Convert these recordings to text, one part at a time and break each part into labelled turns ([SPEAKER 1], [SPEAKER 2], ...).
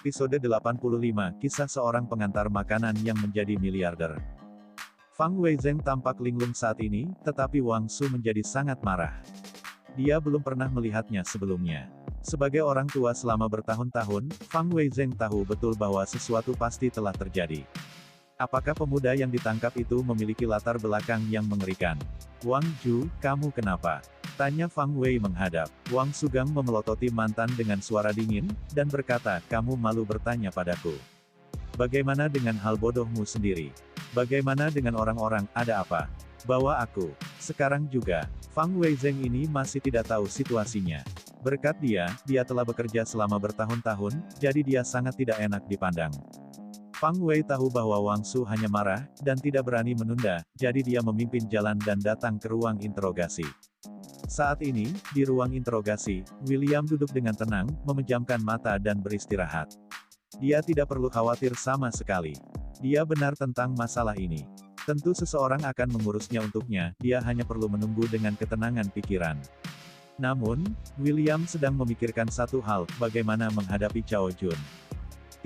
[SPEAKER 1] Episode 85, Kisah Seorang Pengantar Makanan yang Menjadi Miliarder. Fang Weizeng tampak linglung saat ini, tetapi Wang Su menjadi sangat marah. Dia belum pernah melihatnya sebelumnya. Sebagai orang tua selama bertahun-tahun, Fang Weizeng tahu betul bahwa sesuatu pasti telah terjadi. Apakah pemuda yang ditangkap itu memiliki latar belakang yang mengerikan? Wang Ju, kamu kenapa? Tanya Fang Wei menghadap. Wang Sugang memelototi mantan dengan suara dingin, dan berkata, kamu malu bertanya padaku. Bagaimana dengan hal bodohmu sendiri? Bagaimana dengan orang-orang, ada apa? Bawa aku. Sekarang juga, Fang Weizeng ini masih tidak tahu situasinya. Berkat dia telah bekerja selama bertahun-tahun, jadi dia sangat tidak enak dipandang. Fang Wei tahu bahwa Wang Su hanya marah, dan tidak berani menunda, jadi dia memimpin jalan dan datang ke ruang interogasi. Saat ini, di ruang interogasi, William duduk dengan tenang, memejamkan mata dan beristirahat. Dia tidak perlu khawatir sama sekali. Dia benar tentang masalah ini. Tentu seseorang akan mengurusnya untuknya, dia hanya perlu menunggu dengan ketenangan pikiran. Namun, William sedang memikirkan satu hal, bagaimana menghadapi Cao Jun.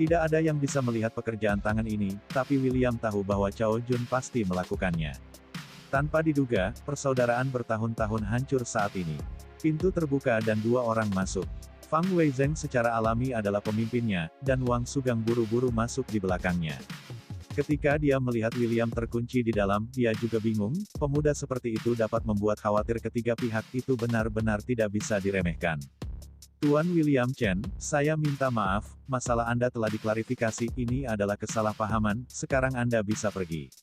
[SPEAKER 1] Tidak ada yang bisa melihat pekerjaan tangan ini, tapi William tahu bahwa Cao Jun pasti melakukannya. Tanpa diduga, persaudaraan bertahun-tahun hancur saat ini. Pintu terbuka dan dua orang masuk. Fang Weizeng secara alami adalah pemimpinnya, dan Wang Sugang buru-buru masuk di belakangnya. Ketika dia melihat William terkunci di dalam, dia juga bingung, pemuda seperti itu dapat membuat khawatir ketiga pihak itu benar-benar tidak bisa diremehkan. Tuan William Chen, saya minta maaf, masalah Anda telah diklarifikasi, ini adalah kesalahpahaman, sekarang Anda bisa pergi.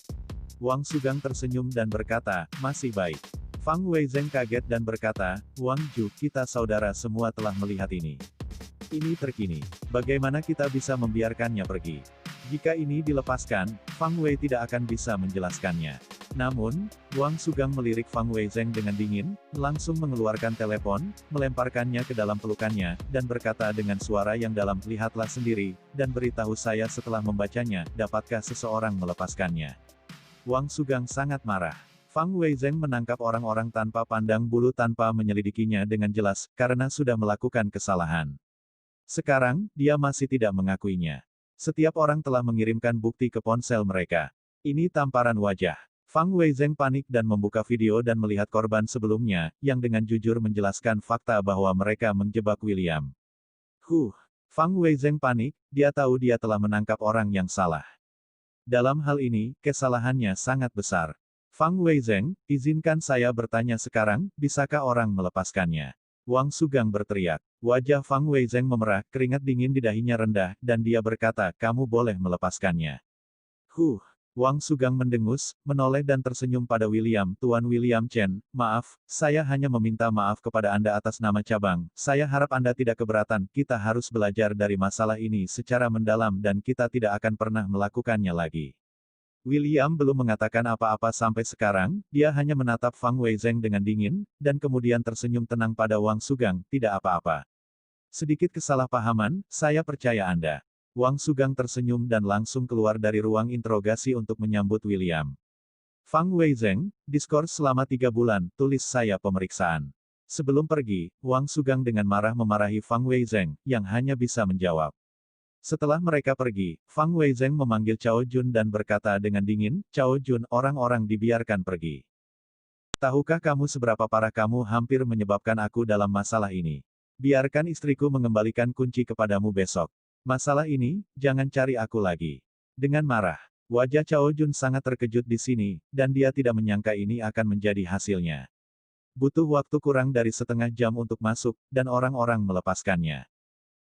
[SPEAKER 1] Wang Sugang tersenyum dan berkata, masih baik. Fang Weizeng kaget dan berkata, Wang Ju, kita saudara semua telah melihat ini. Ini terkini. Bagaimana kita bisa membiarkannya pergi? Jika ini dilepaskan, Fang Wei tidak akan bisa menjelaskannya. Namun, Wang Sugang melirik Fang Weizeng dengan dingin, langsung mengeluarkan telepon, melemparkannya ke dalam pelukannya, dan berkata dengan suara yang dalam, lihatlah sendiri, dan beritahu saya setelah membacanya, dapatkah seseorang melepaskannya? Wang Sugang sangat marah. Fang Weizeng menangkap orang-orang tanpa pandang bulu tanpa menyelidikinya dengan jelas, karena sudah melakukan kesalahan. Sekarang, dia masih tidak mengakuinya. Setiap orang telah mengirimkan bukti ke ponsel mereka. Ini tamparan wajah. Fang Weizeng panik dan membuka video dan melihat korban sebelumnya, yang dengan jujur menjelaskan fakta bahwa mereka menjebak William. Fang Weizeng panik, dia tahu dia telah menangkap orang yang salah. Dalam hal ini, kesalahannya sangat besar. Fang Weizeng, izinkan saya bertanya sekarang, bisakah orang melepaskannya? Wang Sugang berteriak. Wajah Fang Weizeng memerah, keringat dingin di dahinya rendah, dan dia berkata, kamu boleh melepaskannya. Wang Sugang mendengus, menoleh dan tersenyum pada William. Tuan William Chen, maaf, saya hanya meminta maaf kepada Anda atas nama cabang. Saya harap Anda tidak keberatan, kita harus belajar dari masalah ini secara mendalam dan kita tidak akan pernah melakukannya lagi. William belum mengatakan apa-apa sampai sekarang, dia hanya menatap Fang Weizeng dengan dingin, dan kemudian tersenyum tenang pada Wang Sugang, tidak apa-apa. Sedikit kesalahpahaman, saya percaya Anda. Wang Sugang tersenyum dan langsung keluar dari ruang interogasi untuk menyambut William. Fang Weizeng, diskors selama 3 bulan, tulis saya pemeriksaan. Sebelum pergi, Wang Sugang dengan marah memarahi Fang Weizeng, yang hanya bisa menjawab. Setelah mereka pergi, Fang Weizeng memanggil Cao Jun dan berkata dengan dingin, Cao Jun, orang-orang dibiarkan pergi. Tahukah kamu seberapa parah kamu hampir menyebabkan aku dalam masalah ini? Biarkan istriku mengembalikan kunci kepadamu besok. Masalah ini, jangan cari aku lagi. Dengan marah, wajah Cao Jun sangat terkejut di sini, dan dia tidak menyangka ini akan menjadi hasilnya. Butuh waktu kurang dari setengah jam untuk masuk, dan orang-orang melepaskannya.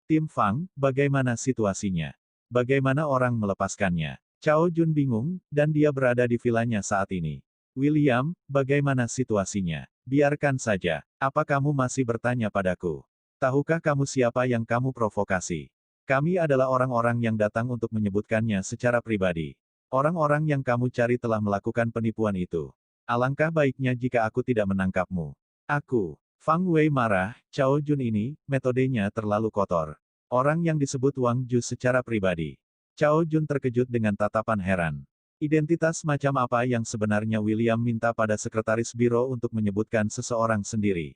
[SPEAKER 1] Tim Fang, bagaimana situasinya? Bagaimana orang melepaskannya? Cao Jun bingung, dan dia berada di vilanya saat ini. William, bagaimana situasinya? Biarkan saja. Apa kamu masih bertanya padaku? Tahukah kamu siapa yang kamu provokasi? Kami adalah orang-orang yang datang untuk menyebutkannya secara pribadi. Orang-orang yang kamu cari telah melakukan penipuan itu. Alangkah baiknya jika aku tidak menangkapmu. Aku. Fang Wei marah, Cao Jun ini, metodenya terlalu kotor. Orang yang disebut Wang Ju secara pribadi. Cao Jun terkejut dengan tatapan heran. Identitas macam apa yang sebenarnya William minta pada sekretaris biro untuk menyebutkan seseorang sendiri?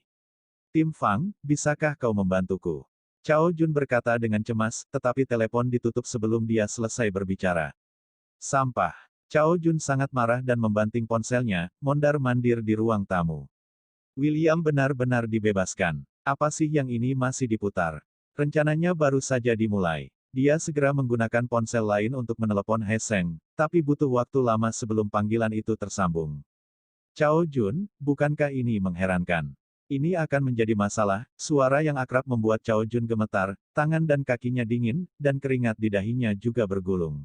[SPEAKER 1] Tim Fang, bisakah kau membantuku? Chao Jun berkata dengan cemas, tetapi telepon ditutup sebelum dia selesai berbicara. Sampah. Chao Jun sangat marah dan membanting ponselnya, mondar-mandir di ruang tamu. William benar-benar dibebaskan. Apa sih yang ini masih diputar? Rencananya baru saja dimulai. Dia segera menggunakan ponsel lain untuk menelepon He Seng, tapi butuh waktu lama sebelum panggilan itu tersambung. Chao Jun, bukankah ini mengherankan? Ini akan menjadi masalah. Suara yang akrab membuat Chao Jun gemetar, tangan dan kakinya dingin, dan keringat di dahinya juga bergulung.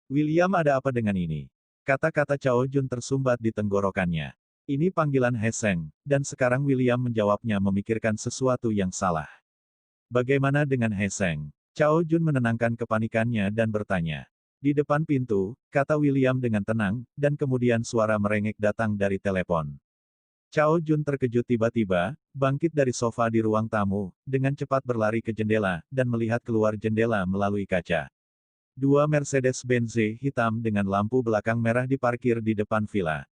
[SPEAKER 1] William, ada apa dengan ini? Kata-kata Chao Jun tersumbat di tenggorokannya. Ini panggilan He Seng, dan sekarang William menjawabnya memikirkan sesuatu yang salah. Bagaimana dengan He Seng? Chao Jun menenangkan kepanikannya dan bertanya. Di depan pintu, kata William dengan tenang, dan kemudian suara merengek datang dari telepon. Chao Jun terkejut tiba-tiba, bangkit dari sofa di ruang tamu, dengan cepat berlari ke jendela, dan melihat keluar jendela melalui kaca. Dua Mercedes-Benz hitam dengan lampu belakang merah diparkir di depan villa.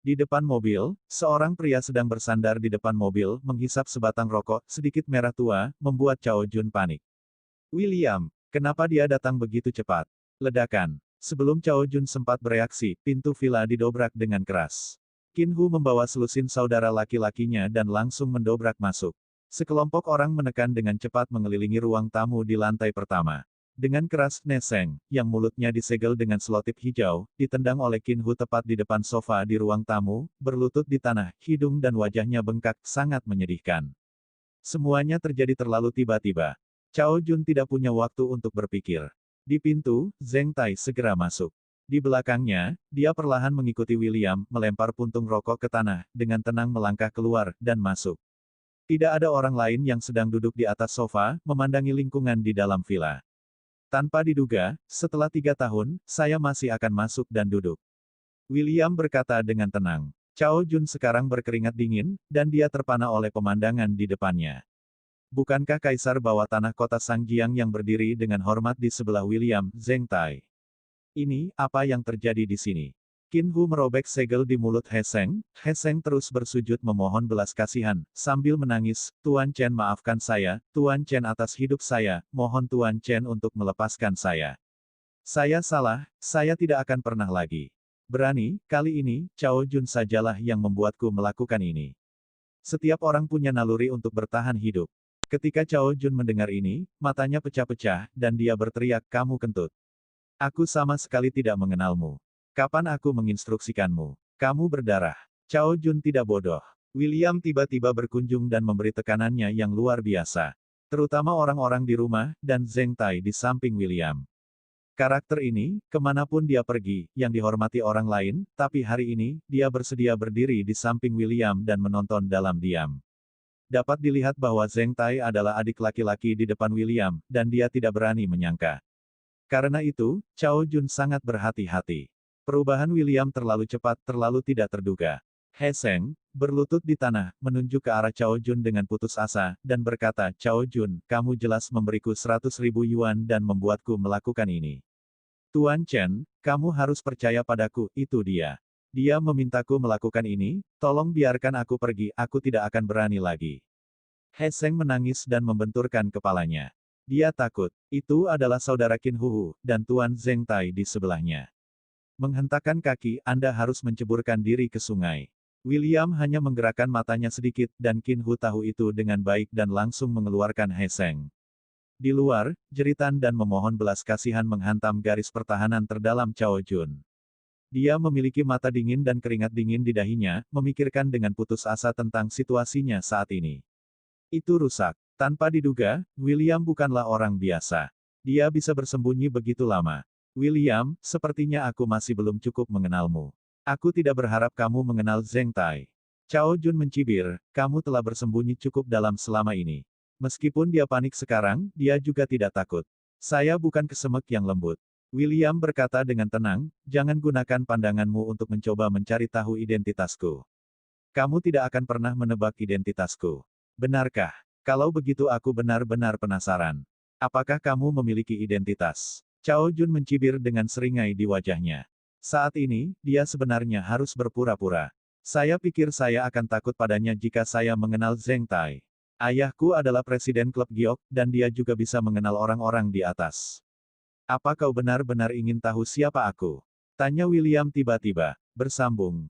[SPEAKER 1] Di depan mobil, seorang pria sedang bersandar di depan mobil, menghisap sebatang rokok, sedikit merah tua, membuat Chao Jun panik. William, kenapa dia datang begitu cepat? Ledakan. Sebelum Chao Jun sempat bereaksi, pintu villa didobrak dengan keras. Qin Hu membawa selusin saudara laki-lakinya dan langsung mendobrak masuk. Sekelompok orang menekan dengan cepat mengelilingi ruang tamu di lantai pertama. Dengan keras, Ne Seng, yang mulutnya disegel dengan selotip hijau, ditendang oleh Qin Hu tepat di depan sofa di ruang tamu, berlutut di tanah, hidung dan wajahnya bengkak, sangat menyedihkan. Semuanya terjadi terlalu tiba-tiba. Chao Jun tidak punya waktu untuk berpikir. Di pintu, Zheng Tai segera masuk. Di belakangnya, dia perlahan mengikuti William, melempar puntung rokok ke tanah, dengan tenang melangkah keluar, dan masuk. Tidak ada orang lain yang sedang duduk di atas sofa, memandangi lingkungan di dalam villa. Tanpa diduga, setelah 3 tahun, saya masih akan masuk dan duduk. William berkata dengan tenang. Chao Jun sekarang berkeringat dingin, dan dia terpana oleh pemandangan di depannya. Bukankah Kaisar bawah tanah kota Sangjiang yang berdiri dengan hormat di sebelah William, Zheng Tai? Ini, apa yang terjadi di sini? Qin Hu merobek segel di mulut He Seng. He Seng terus bersujud memohon belas kasihan, sambil menangis, Tuan Chen maafkan saya, Tuan Chen atas hidup saya, mohon Tuan Chen untuk melepaskan saya. Saya salah, saya tidak akan pernah lagi. Berani, kali ini, Chao Jun sajalah yang membuatku melakukan ini. Setiap orang punya naluri untuk bertahan hidup. Ketika Chao Jun mendengar ini, matanya pecah-pecah, dan dia berteriak, kamu kentut. Aku sama sekali tidak mengenalmu. Kapan aku menginstruksikanmu? Kamu berdarah. Chao Jun tidak bodoh. William tiba-tiba berkunjung dan memberi tekanannya yang luar biasa. Terutama orang-orang di rumah, dan Zheng Tai di samping William. Karakter ini, kemanapun dia pergi, yang dihormati orang lain, tapi hari ini, dia bersedia berdiri di samping William dan menonton dalam diam. Dapat dilihat bahwa Zheng Tai adalah adik laki-laki di depan William, dan dia tidak berani menyangka. Karena itu, Chao Jun sangat berhati-hati. Perubahan William terlalu cepat, terlalu tidak terduga. He Seng, berlutut di tanah, menunjuk ke arah Chao Jun dengan putus asa, dan berkata, Chao Jun, kamu jelas memberiku 100.000 yuan dan membuatku melakukan ini. Tuan Chen, kamu harus percaya padaku, itu dia. Dia memintaku melakukan ini, tolong biarkan aku pergi, aku tidak akan berani lagi. He Seng menangis dan membenturkan kepalanya. Dia takut, itu adalah saudara Qin Hu, dan Tuan Zheng Tai di sebelahnya. Menghentakkan kaki, Anda harus menceburkan diri ke sungai. William hanya menggerakkan matanya sedikit, dan Qin Hu tahu itu dengan baik dan langsung mengeluarkan He Seng. Di luar, jeritan dan memohon belas kasihan menghantam garis pertahanan terdalam Chao Jun. Dia memiliki mata dingin dan keringat dingin di dahinya, memikirkan dengan putus asa tentang situasinya saat ini. Itu rusak. Tanpa diduga, William bukanlah orang biasa. Dia bisa bersembunyi begitu lama. William, sepertinya aku masih belum cukup mengenalmu. Aku tidak berharap kamu mengenal Zheng Tai. Chao Jun mencibir, kamu telah bersembunyi cukup dalam selama ini. Meskipun dia panik sekarang, dia juga tidak takut. Saya bukan kesemek yang lembut. William berkata dengan tenang, jangan gunakan pandanganmu untuk mencoba mencari tahu identitasku. Kamu tidak akan pernah menebak identitasku. Benarkah? Kalau begitu aku benar-benar penasaran. Apakah kamu memiliki identitas? Chao Jun mencibir dengan seringai di wajahnya. Saat ini, dia sebenarnya harus berpura-pura. Saya pikir saya akan takut padanya jika saya mengenal Zheng Tai. Ayahku adalah presiden klub giok, dan dia juga bisa mengenal orang-orang di atas. Apa kau benar-benar ingin tahu siapa aku? Tanya William tiba-tiba, bersambung.